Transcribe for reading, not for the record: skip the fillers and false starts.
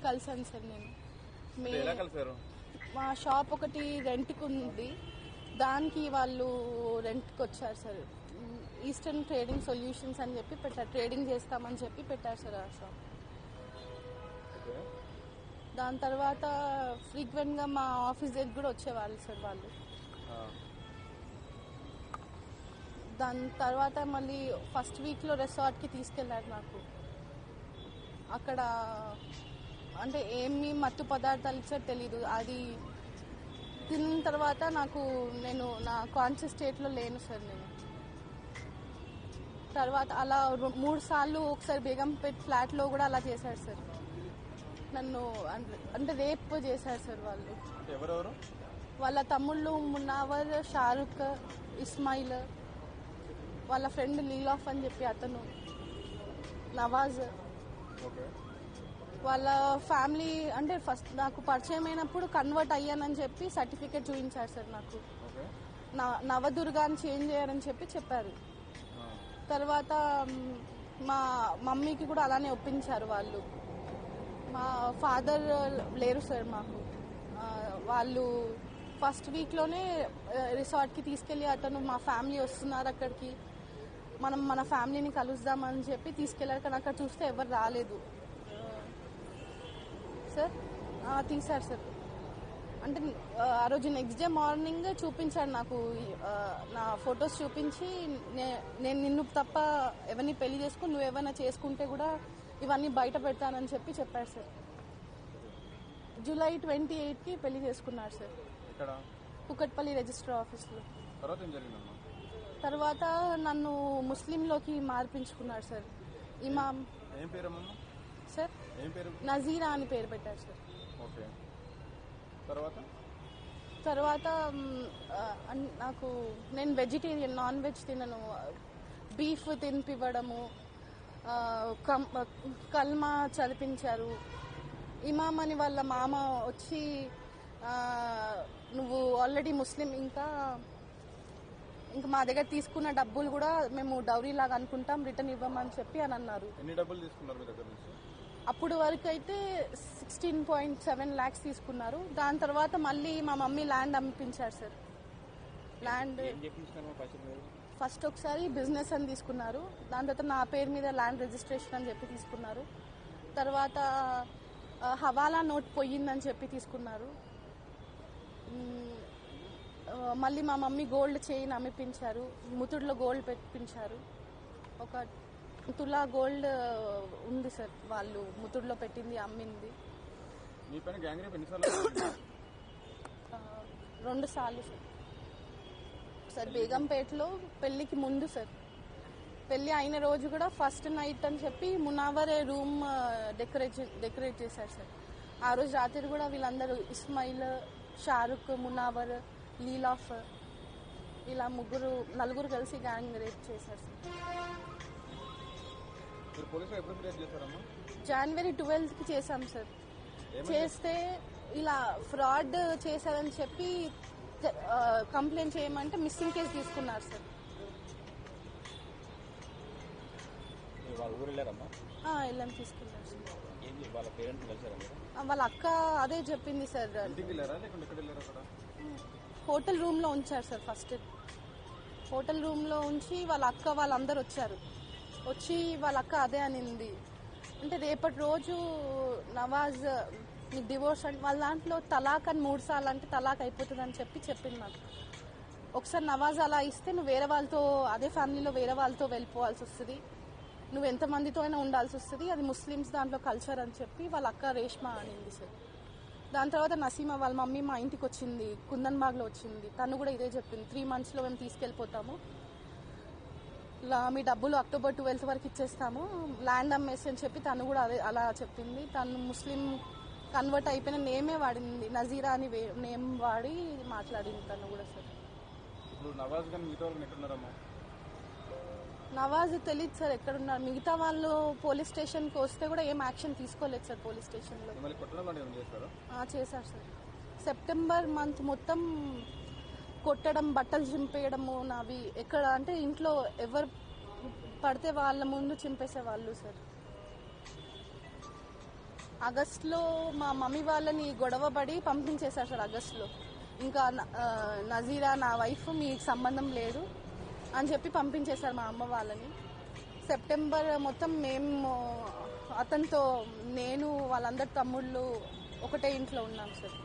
కలిసాను sir నేను. ఎలా కలిసారు? మా షాప్ ఒకటి రెంట్కి ఉంది, దానికి వాళ్ళు రెంట్కి వచ్చారు సార్. ఈస్టర్న్ ట్రేడింగ్ సొల్యూషన్స్ అని చెప్పి పెట్టారు, ట్రేడింగ్ చేస్తామని చెప్పి పెట్టారు సార్ ఆ షాప్. దాని తర్వాత ఫ్రీక్వెంట్ గా మా ఆఫీస్ దగ్గర కూడా వచ్చేవాళ్ళు సార్ వాళ్ళు. దాని తర్వాత మళ్ళీ ఫస్ట్ వీక్ లో రిసార్ట్ కి తీసుకెళ్లారు నాకు. అక్కడ అంటే ఏమి మత్తు పదార్థాలు ఇచ్చారో తెలీదు. అది తిన్న తర్వాత నేను నా కాన్షియస్ స్టేట్ లో లేను సార్. నేను తర్వాత అలా 3 సార్లు ఒకసారి బేగంపేట్ ఫ్లాట్ లో కూడా అలా చేశారు సార్ నన్ను. అంటే రేప్ చేశారు సార్ వాళ్ళు. ఎవరెవరు? వాళ్ళ తమ్ముళ్ళు మునావర్, షారుఖ్, ఇస్మాయిల్, వాళ్ళ ఫ్రెండ్ లీలాఫ్ అని చెప్పి అతను, నవాజ్. వాళ్ళ ఫ్యామిలీ అంటే ఫస్ట్ నాకు పరిచయం అయినప్పుడు కన్వర్ట్ అయ్యానని చెప్పి సర్టిఫికేట్ చూపించారు సార్ నాకు. నవదుర్గాని చేంజ్ చేయాలని చెప్పారు. తర్వాత మా మమ్మీకి కూడా అలానే ఒప్పించారు వాళ్ళు. మా ఫాదర్ లేరు సార్ మాకు. వాళ్ళు ఫస్ట్ వీక్ లోనే రిసార్ట్ కి తీసుకెళ్లి అతను మా ఫ్యామిలీ వస్తున్నారు అక్కడికి, మనం మన ఫ్యామిలీని కలుద్దామని చెప్పి తీసుకెళ్లారు. కానీ అక్కడ చూస్తే ఎవరు రాలేదు సార్. తీశారు సార్. అంటే ఆ రోజు నెక్స్ట్ డే మార్నింగ్ చూపించాడు నాకు, నా ఫొటోస్ చూపించి నేను నిన్ను తప్ప ఎవరిని పెళ్లి చేసుకుని నువ్వు ఏమైనా చేసుకుంటే కూడా ఇవన్నీ బయట పెడతానని చెప్పారు సార్. జూలై 28 కి పెళ్లి చేసుకున్నారు సార్ కుకట్పల్లి రిజిస్టర్ ఆఫీస్ లో. తర్వాత నన్ను ముస్లింలోకి మార్పించుకున్నారు సార్. ఇమాం సార్ నజీరా అని పేరు పెట్టారు సార్. తర్వాత నేను వెజిటేరియన్, నాన్ వెజ్ తినను, బీఫ్ తినిపివ్వడము, కల్మా చదివించారు. ఇమాం అని వాళ్ళ మామ వచ్చి నువ్వు ఆల్రెడీ ముస్లిం, ఇంకా మా దగ్గర తీసుకున్న డబ్బులు కూడా మేము డౌరీ లాగా అనుకుంటాం, రిటర్న్ ఇవ్వమని చెప్పి అని అన్నారు. ఎన్ని డబ్బులు తీసుకున్నారు మీ దగ్గర నుంచి? అప్పుడు వరకు అయితే 16.7 lakhs తీసుకున్నారు. దాని తర్వాత మళ్ళీ మా మమ్మీ ల్యాండ్ అమ్మిపించారు సార్. ల్యాండ్ ఫస్ట్ ఒకసారి బిజినెస్ అని తీసుకున్నారు, దాని తర్వాత నా పేరు మీద ల్యాండ్ రిజిస్ట్రేషన్ అని చెప్పి తీసుకున్నారు. తర్వాత హవాలా నోట్ పోయిందని చెప్పి తీసుకున్నారు. మళ్ళీ మా మమ్మీ గోల్డ్ చైన్ అమ్మిపించారు, ముతుడులో గోల్డ్ పెట్టించారు. ఒక తులా గోల్డ్ ఉంది సార్, వాళ్ళు ముతుడులో పెట్టింది అమ్మింది. 2 సార్లు సార్. బేగంపేటలో పెళ్లికి ముందు సార్, పెళ్లి అయిన రోజు కూడా ఫస్ట్ నైట్ అని చెప్పి మునావరే రూమ్ డెకరేట్ చేశారు సార్. ఆ రోజు రాత్రి కూడా వీళ్ళందరూ ఇస్మాయిల్, షారుఖ్, మునావర్, లీలాఫ్ ఇలా 4 కలిసి గ్యాంగ్ రేప్ చేశారు సార్. జనవరి 12th కి చేశాం సార్. చేస్తే ఇలా ఫ్రాడ్ చేశారని చెప్పి కంప్లైంట్ చేయమంటే మిస్సింగ్ కేసు తీసుకున్నారు సార్. వెళ్ళాం, తీసుకెళ్ళారు సార్. వాళ్ళ అక్క అదే చెప్పింది సార్. హోటల్ రూమ్ లో ఉంచారు సార్. ఫస్ట్ హోటల్ రూమ్ లో ఉంచి వాళ్ళ అక్క వాళ్ళందరూ వచ్చి వాళ్ళ అక్క అదే అనింది. అంటే రేపటి రోజు నవాజ్ నీకు డివోర్స్ అంటే వాళ్ళ దాంట్లో తలాక్ అని 3 సార్లు అంటే తలాక్ అయిపోతుంది అని చెప్పింది నాకు. ఒకసారి నవాజ్ అలా ఇస్తే నువ్వు వేరే వాళ్ళతో, అదే ఫ్యామిలీలో వేరే వాళ్ళతో వెళ్ళిపోవాల్సి వస్తుంది, నువ్వు ఎంతమందితో అయినా ఉండాల్సి వస్తుంది, అది ముస్లిమ్స్ దాంట్లో కల్చర్ అని చెప్పి వాళ్ళ అక్క రేష్మా అనింది సార్. దాని తర్వాత నసీమా వాళ్ళ మమ్మీ మా ఇంటికి వచ్చింది, కుందన్బాగ్ లో వచ్చింది. తను కూడా ఇదే చెప్పింది, 3 months లో మేము తీసుకెళ్లిపోతాము, మీ డబ్బులు October 12th వరకు ఇచ్చేస్తాము, ల్యాండ్ అమ్మేసి అని చెప్పి తను కూడా అదే అలా చెప్పింది. తను ముస్లిం కన్వర్ట్ అయిపోయిన నేమే వాడింది, నజీరా అని నేమ్ వాడి మాట్లాడింది తను కూడా సార్. నవాజ్ తెలియదు సార్ ఎక్కడున్నారు. మిగతా వాళ్ళు పోలీస్ స్టేషన్ కి వస్తే కూడా ఏం యాక్షన్ తీసుకోలేదు సార్. పోలీస్ స్టేషన్ లో చేశారు సార్. సెప్టెంబర్ మంత్ మొత్తం కొట్టడం, బట్టలు చింపేయడము నావి. ఎక్కడ అంటే ఇంట్లో ఎవరు పడితే వాళ్ళ ముందు చింపేసే వాళ్ళు సార్. ఆగస్టులో మా మమ్మీ వాళ్ళని గొడవపడి పంపించేశారు సార్ ఆగస్టులో. ఇంకా నజీరా నా వైఫ్ మీకు సంబంధం లేదు అని చెప్పి పంపించేశారు మా అమ్మ వాళ్ళని. సెప్టెంబర్ మొత్తం మేము అతనితో నేను వాళ్ళందరి తమ్ముళ్ళు ఒకటే ఇంట్లో ఉన్నాం సార్.